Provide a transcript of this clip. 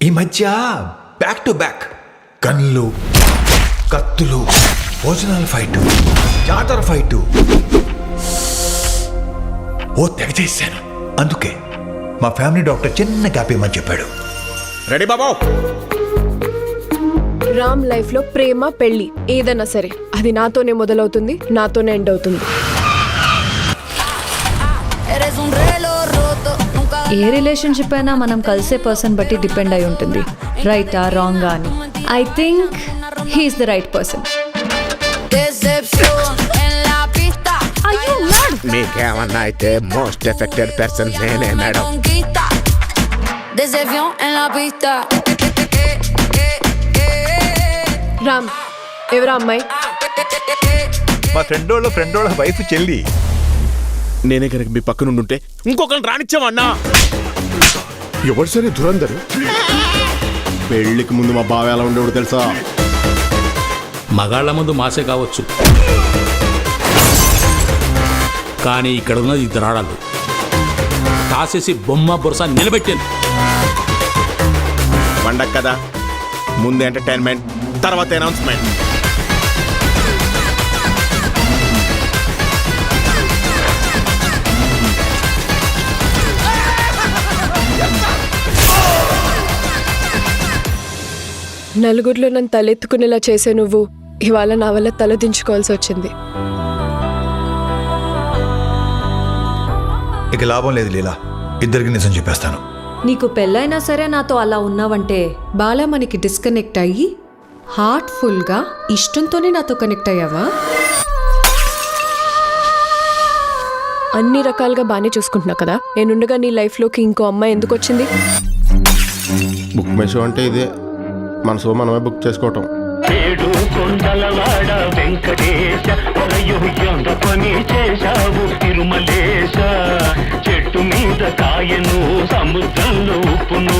ఈ మధ్య back to back గన్లు, కత్తులు, భోజనాల ఫైటు, జాతర ఫైటు. ఓ తెగ చేశాను. అందుకే మా ఫ్యామిలీ డాక్టర్ చిన్న గ్యాప్ ఇమ్మని చెప్పాడు. రెడీ బాబా? రామ్ లైఫ్ లో ప్రేమ, పెళ్లి ఏదైనా సరే అది నాతోనే మొదలవుతుంది, నాతోనే ఎండ్ అవుతుంది. ఏ రిలేషన్షిప్ అయినా మనం కలిసే పర్సన్ బట్టి డిపెండ్ అయి ఉంటుంది, రైటా రాంగా అని. I think he's the right person. మీకేమన్నా అయితే మోస్ట్ ఎఫెక్టెడ్ పర్సన్ నేనే మేడం. రామ్, ఎవరా అమ్మాయి? మా ఫ్రెండోళ్ళ వైఫ్ చెల్లి. నేనే కనుక మీ పక్క నుండి ఉంటే ఇంకొకరిని రానిచ్చామన్నా. ఎవరు సరే దురందరు పెళ్లికి ముందు మా బావ ఎలా ఉండేవాడు తెలుసా? మగాళ్ల ముందు మాసే కావచ్చు, కానీ ఇక్కడ ఉన్నది ఇద్దరు ఆడాలు. కాసేసి బొమ్మ బొరస నిలబెట్టాను. పండగ కదా, ముందు ఎంటర్టైన్మెంట్, తర్వాత అనౌన్స్మెంట్. నలుగురిలో నన్ను తలెత్తుకునేలా చేసే నువ్వు ఇవాళ నా వల్ల తల దించుకోవాల్సి వచ్చింది. ఇక లాభం లేదు లీలా, ఇద్దరికి నిజం చెప్పేస్తాను. నీకు పెళ్ళైనా సరే నాతో అలా ఉన్నావంటే బాలా మనకి డిస్కనెక్ట్ అయ్యి హార్ట్ఫుల్గా ఇష్టంతోనే నాతో కనెక్ట్ అయ్యావా? అన్ని రకాలుగా బాగానే చూసుకుంటున్నా కదా, నేనుండగా నీ లైఫ్లోకి ఇంకో అమ్మాయి ఎందుకు వచ్చింది? బుక్ మై షో అంటే ఇదే, మనసు మనమే బుక్ చేసుకోవటం. ఏడు కొండలవాడ వెంకటేశ ఎంత పని చేశావు తిరుమలేశ. చెట్టు మీద కాయను సముద్రంలో ఉప్పును